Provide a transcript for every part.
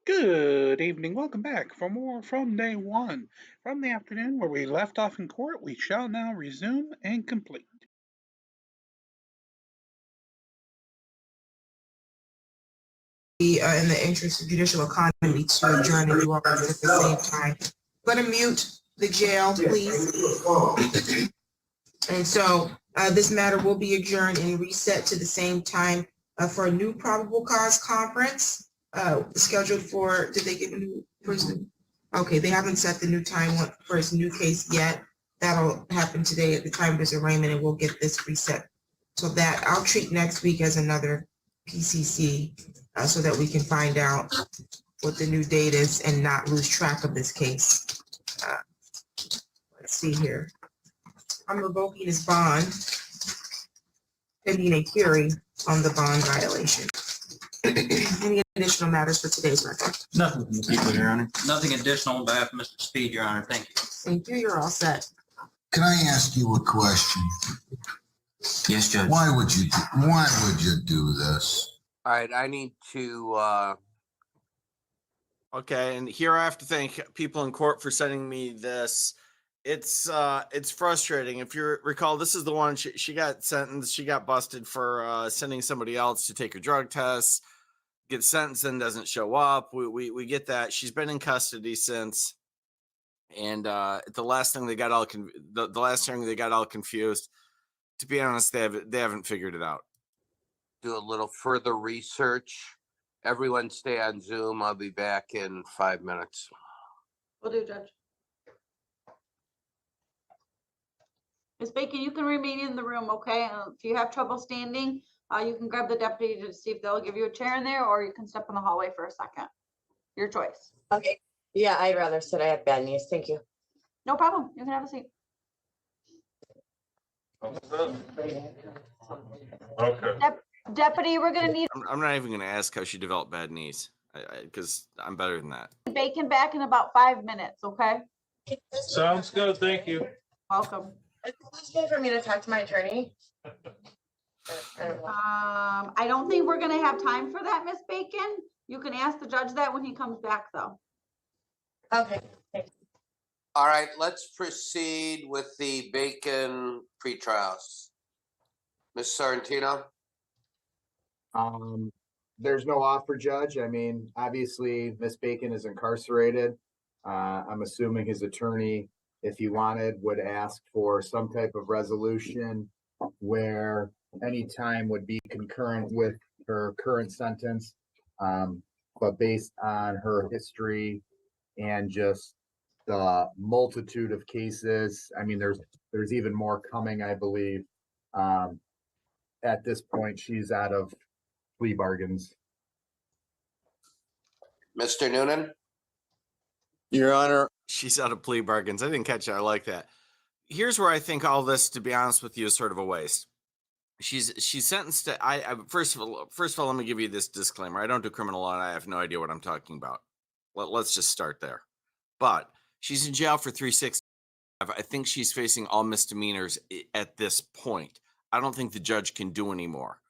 Good evening. Welcome back for more from day one. From the afternoon where we left off in court, we shall now resume and complete. In the interest of judicial economy to adjourn and you all at the same time. I'm going to mute the jail, please. And so this matter will be adjourned and reset to the same time for a new probable cause conference scheduled for, did they get a new person? Okay, they haven't set the new time for his new case yet. That'll happen today at the time of his arraignment, and we'll get this reset. So that I'll treat next week as another PCC so that we can find out what the new date is and not lose track of this case. Let's see here. I'm revoking his bond, pending a hearing on the bond violation. Any additional matters for today's record? Nothing from the people, Your Honor. Nothing additional on behalf of Mr. Speed, Your Honor. Thank you. Thank you. You're all set. Can I ask you a question? Yes, Judge. Why would you do this? All right, I need to Okay, and here I have to thank people in court for sending me this. It's frustrating. If you recall, this is the one she got sentenced. She got busted for sending somebody else to take her drug tests, gets sentenced and doesn't show up. We get that. She's been in custody since, and the last thing they got all the last hearing they got all confused. To be honest, they haven't figured it out. do a little further research. Everyone stay on Zoom. I'll be back in 5 minutes. Will do, Judge. Ms. Bacon, you can remain in the room, okay? If you have trouble standing, you can grab the deputy to see if they'll give you a chair in there, or you can step in the hallway for a second. Your choice. Okay. Yeah, I'd rather sit. I have bad knees. Thank you. No problem. You can have a seat. Okay. Deputy, we're gonna need I'm not even gonna ask how she developed bad knees, because I'm better than that. Bacon back in about 5 minutes, okay? Sounds good. Thank you. Welcome. Is it possible for me to talk to my attorney? I don't think we're gonna have time for that, Miss Bacon. You can ask the judge that when he comes back, though. Okay. All right, let's proceed with the Bacon pretrials. Ms. Sorrentino? There's no offer, Judge. I mean, obviously, Miss Bacon is incarcerated. I'm assuming his attorney, if he wanted, would ask for some type of resolution where any time would be concurrent with her current sentence. But based on her history and just the multitude of cases, I mean, there's even more coming, I believe. At this point, she's out of plea bargains. Mr. Noonan? Your Honor. She's out of plea bargains. I didn't catch it. I like that. Here's where I think all this, to be honest with you, is sort of a waste. She's sentenced to. First of all, let me give you this disclaimer. I don't do criminal law, and I have no idea what I'm talking about. Let's just start there. But she's in jail for 360. I think she's facing all misdemeanors at this point. I don't think the judge can do anymore.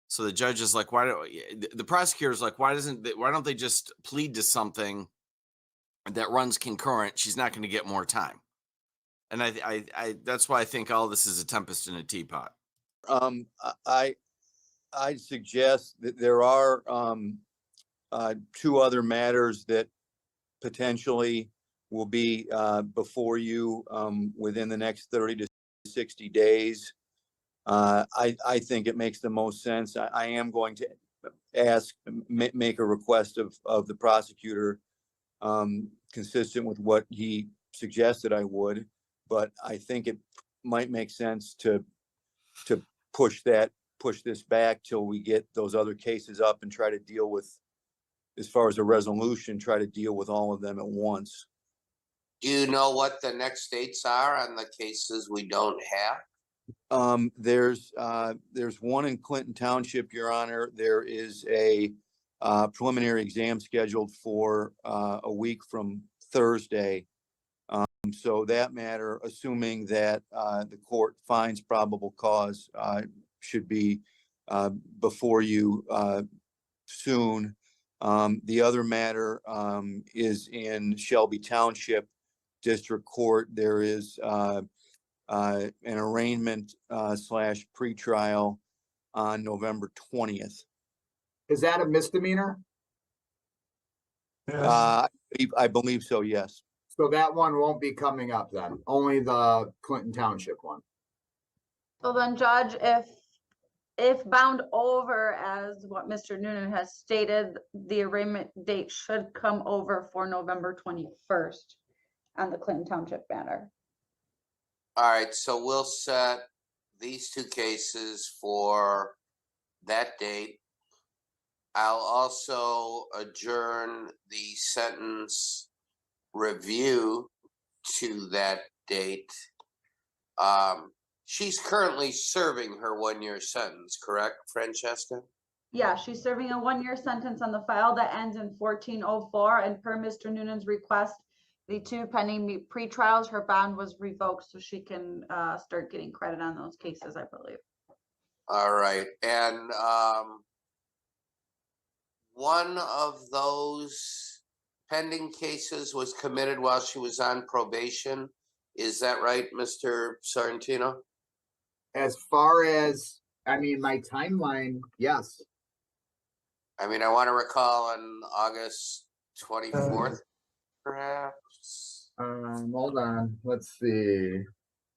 So the judge is like, the prosecutor's like, why don't they just plead to something that runs concurrent? She's not going to get more time. And I that's why I think all this is a tempest in a teapot. I suggest that there are two other matters that potentially will be before you within the next 30 to 60 days. I think it makes the most sense. I am going to make a request of the prosecutor consistent with what he suggested I would, but I think it might make sense to push this back till we get those other cases up and try to deal with, as far as a resolution, try to deal with all of them at once. Do you know what the next dates are on the cases we don't have? There's one in Clinton Township, Your Honor. There is a preliminary exam scheduled for a week from Thursday. So that matter, assuming that the court finds probable cause, should be before you soon. The other matter is in Shelby Township District Court. There is an arraignment slash pretrial on November 20th. Is that a misdemeanor? I believe so, yes. So that one won't be coming up then, only the Clinton Township one. So then, Judge, if bound over as what Mr. Noonan has stated, the arraignment date should come over for November 21st on the Clinton Township matter. All right, so we'll set these two cases for that date. I'll also adjourn the sentence review to that date. She's currently serving her 1-year sentence, correct, Francesca? Yeah, she's serving a 1-year sentence on the file that ends in 1404, and per Mr. Noonan's request, the 2 pending pre-trials, her bond was revoked so she can start getting credit on those cases, I believe. All right, and one of those pending cases was committed while she was on probation. Is that right, Mr. Sorrentino? As far as, I mean, my timeline, yes. I mean, I want to recall on August 24th, perhaps. Hold on, let's see.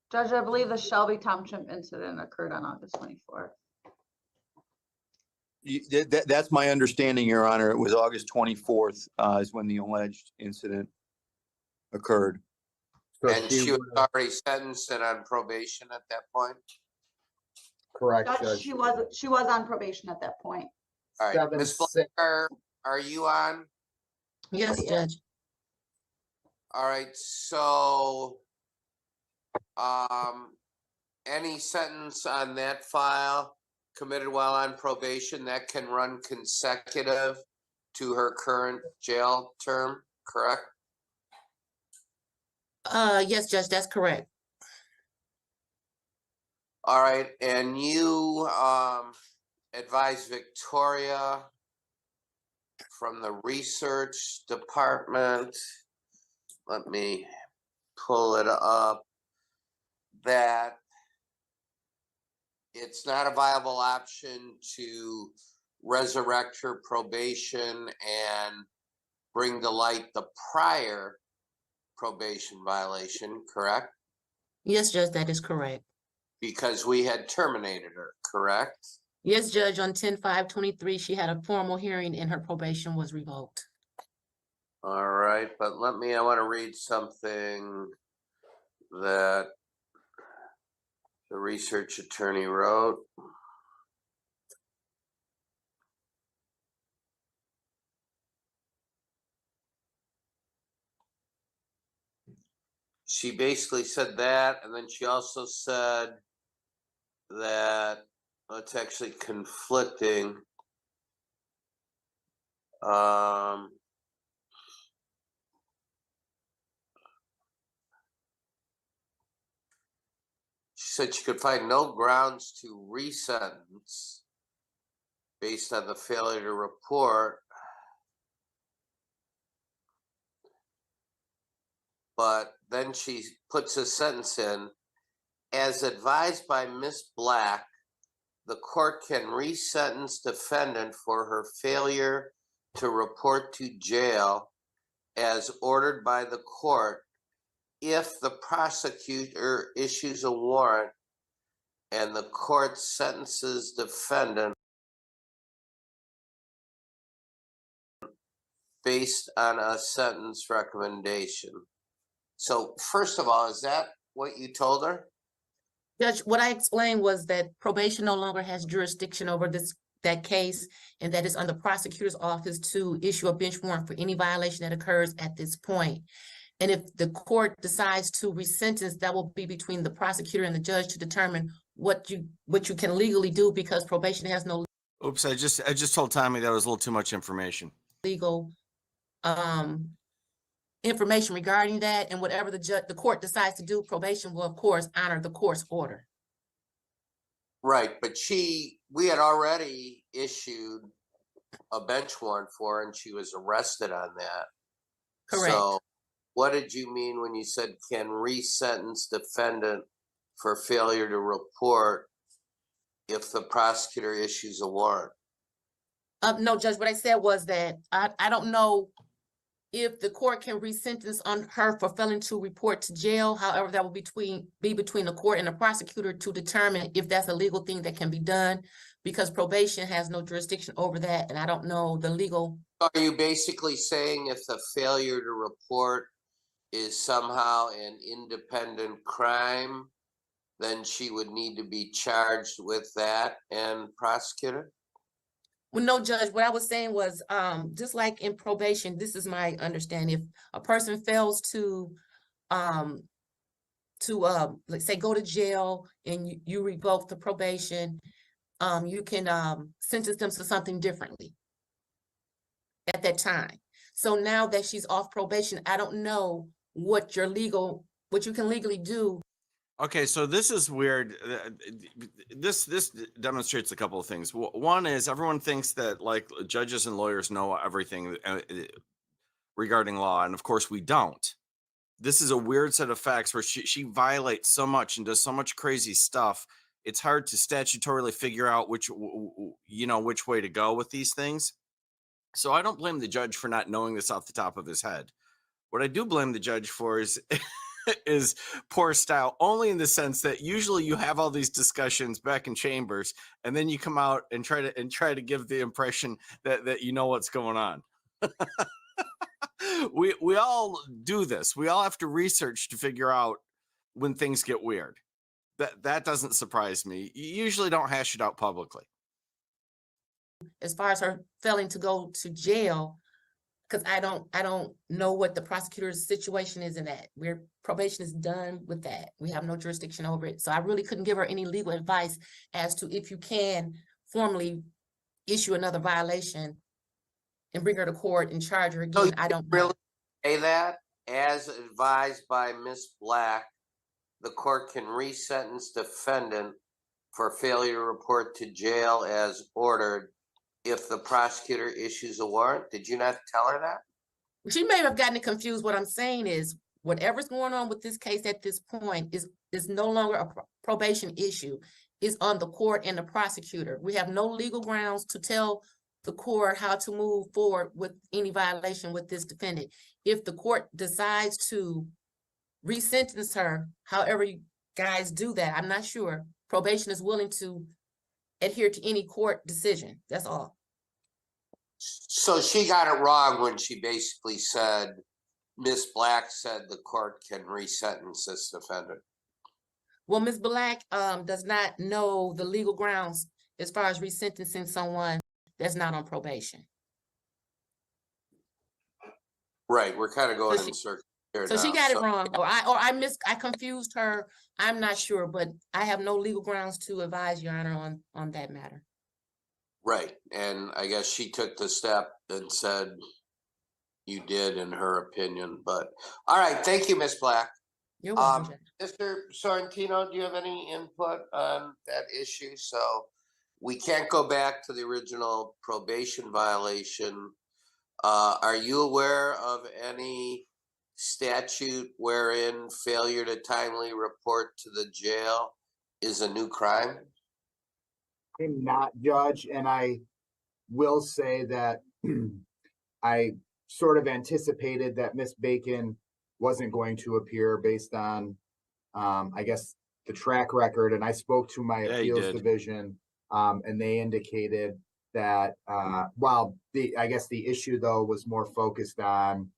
Judge, I believe the Shelby Township incident occurred on August 24th. That's my understanding, Your Honor. It was August 24th is when the alleged incident occurred. So And she was already sentenced and on probation at that point? Correct, Judge, Judge. she was on probation at that point. All right, Ms. Blair, are you on? Yes, Judge. All right, so any sentence on that file committed while on probation that can run consecutive to her current jail term, correct? Yes, Judge, that's correct. All right, and you advise Victoria from the research department, let me pull it up, that it's not a viable option to resurrect her probation and bring to light the prior probation violation, correct? Yes, Judge, that is correct. Because we had terminated her, correct? Yes, Judge, on 10/5/23, she had a formal hearing and her probation was revoked. All right, but I want to read something that the research attorney wrote. She basically said that, and then she also said that it's actually conflicting. She said she could find no grounds to resentence based on the failure to report. But then she puts a sentence in, as advised by Ms. Black, the court can resentence defendant for her failure to report to jail as ordered by the court if the prosecutor issues a warrant and the court sentences defendant based on a sentence recommendation. So first of all, is that what you told her? Judge, what I explained was that probation no longer has jurisdiction over that case, and that it's on the prosecutor's office to issue a bench warrant for any violation that occurs at this point. And if the court decides to resentence, that will be between the prosecutor and the judge to determine what you can legally do, because probation has no Oops, I just told Tommy that was a little too much information. legal information regarding that, and whatever the court decides to do, probation will of course honor the court's order. Right, but we had already issued a bench warrant for, and she was arrested on that. Correct. So what did you mean when you said can resentence defendant for failure to report if the prosecutor issues a warrant? No, Judge, what I said was that I don't know if the court can resentence on her for failing to report to jail. However, that will be between the court and the prosecutor to determine if that's a legal thing that can be done, because probation has no jurisdiction over that, and I don't know the legal. Are you basically saying if the failure to report is somehow an independent crime, then she would need to be charged with that and prosecuted? Well, no, Judge, what I was saying was, just like in probation, this is my understanding. If a person fails to let's say go to jail and you revoke the probation, you can sentence them to something differently at that time. So now that she's off probation, I don't know what you can legally do. Okay, so this is weird. This demonstrates a couple of things. One is everyone thinks that like judges and lawyers know everything regarding law, and of course we don't. This is a weird set of facts where she violates so much and does so much crazy stuff. It's hard to statutorily figure out which way to go with these things. So I don't blame the judge for not knowing this off the top of his head. What I do blame the judge for is is poor style, only in the sense that usually you have all these discussions back in chambers, and then you come out and try to give the impression that you know what's going on. We all do this. We all have to research to figure out when things get weird. That doesn't surprise me. You usually don't hash it out publicly. As far as her failing to go to jail, because I don't know what the prosecutor's situation is in that. Probation is done with that. We have no jurisdiction over it. So I really couldn't give her any legal advice as to if you can formally issue another violation and bring her to court and charge her again. I don't know. Really say that, as advised by Ms. Black, the court can resentence defendant for failure to report to jail as ordered if the prosecutor issues a warrant. Did you not tell her that? She may have gotten it confused. What I'm saying is whatever's going on with this case at this point is no longer a probation issue. It's on the court and the prosecutor. We have no legal grounds to tell the court how to move forward with any violation with this defendant. If the court decides to resentence her, however you guys do that, I'm not sure. Probation is willing to adhere to any court decision. That's all. So she got it wrong when she basically said, Ms. Black said the court can resentence this defendant. Well, Ms. Black does not know the legal grounds as far as resentencing someone that's not on probation. Right, we're kind of going So in circles here So now. she got it wrong, or I confused her. I'm not sure, but I have no legal grounds to advise Your Honor on that matter. Right, and I guess she took the step and said you did in her opinion, but all right, thank you, Ms. Black. You're welcome, Judge. Mr. Sorrentino, do you have any input on that issue? So we can't go back to the original probation violation. Are you aware of any statute wherein failure to timely report to the jail is a new crime? I'm not, Judge, and I will say that I sort of anticipated that Miss Bacon wasn't going to appear based on, I guess, the track record. And I spoke to my appeals division, and they indicated that while I guess the issue though was more focused on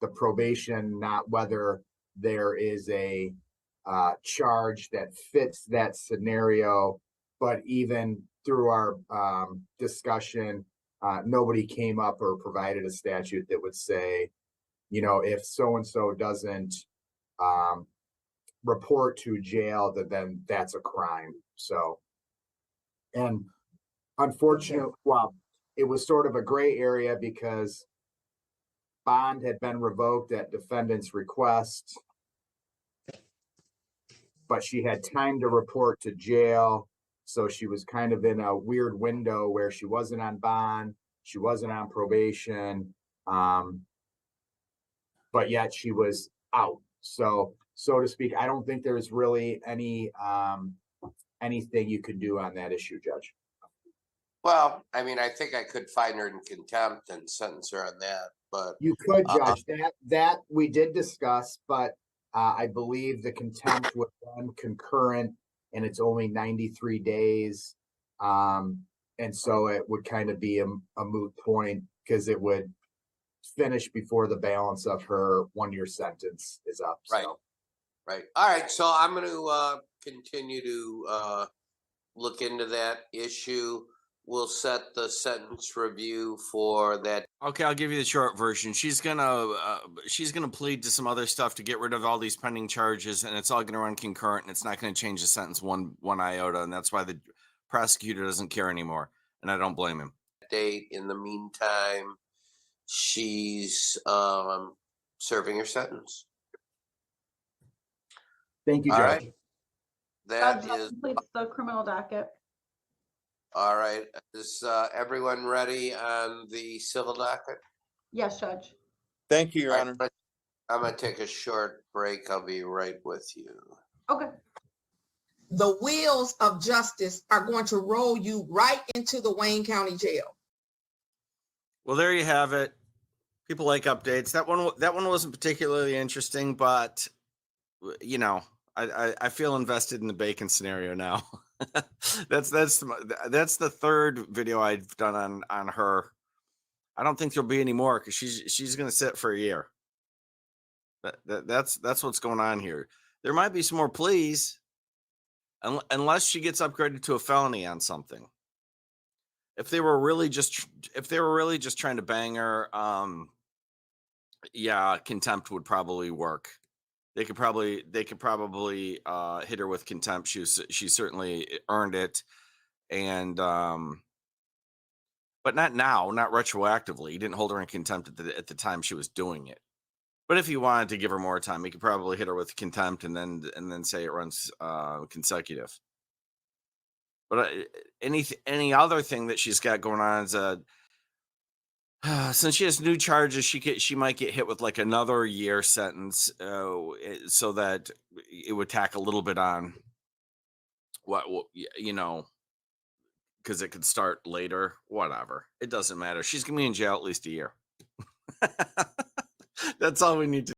the probation, not whether there is a charge that fits that scenario. But even through our discussion, nobody came up or provided a statute that would say, you know, if so-and-so doesn't report to jail, then that's a crime. So, and unfortunately, well, it was sort of a gray area because bond had been revoked at defendant's request, but she had time to report to jail. So she was kind of in a weird window where she wasn't on bond, She wasn't on probation. But yet she was out. So to speak, I don't think there's really anything you could do on that issue, Judge. Well, I mean, I think I could find her in contempt and sentence her on that, but You could, Judge. That we did discuss, but I believe the contempt was done concurrent, and it's only 93 days. And so it would kind of be a moot point because it would finish before the balance of her 1-year sentence is up. Right. So. Right. All right. So I'm going to continue to look into that issue. We'll set the sentence review for that. Okay, I'll give you the short version. She's gonna plead to some other stuff to get rid of all these pending charges, and it's all gonna run concurrent, and it's not gonna change the sentence one iota, and that's why the prosecutor doesn't care anymore, and I don't blame him. Date. In the meantime, she's serving her sentence. Thank you, All Judge. right. That is completes the criminal docket. all right. Is everyone ready on the civil docket? Yes, Judge. Thank you, Your All Honor. right, I'm going to take a short break. I'll be right with you. Okay. The wheels of justice are going to roll you right into the Wayne County Jail. Well, there you have it. People like updates. That one wasn't particularly interesting, but you know, I feel invested in the Bacon scenario now. that's the third video I've done on her. I don't think there'll be any more because she's going to sit for a year. That's what's going on here. There might be some more pleas, unless she gets upgraded to a felony on something. If they were really just trying to bang her, yeah, contempt would probably work. They could probably hit her with contempt. She certainly earned it, and but not now, not retroactively. He didn't hold her in contempt at the time she was doing it. But if he wanted to give her more time, he could probably hit her with contempt and then say it runs consecutive. But any other thing that she's got going on is since she has new charges, she might get hit with like another year sentence, so that it would tack a little bit on what you know, because it could start later. Whatever, it doesn't matter. She's gonna be in jail at least a year. That's all we need to.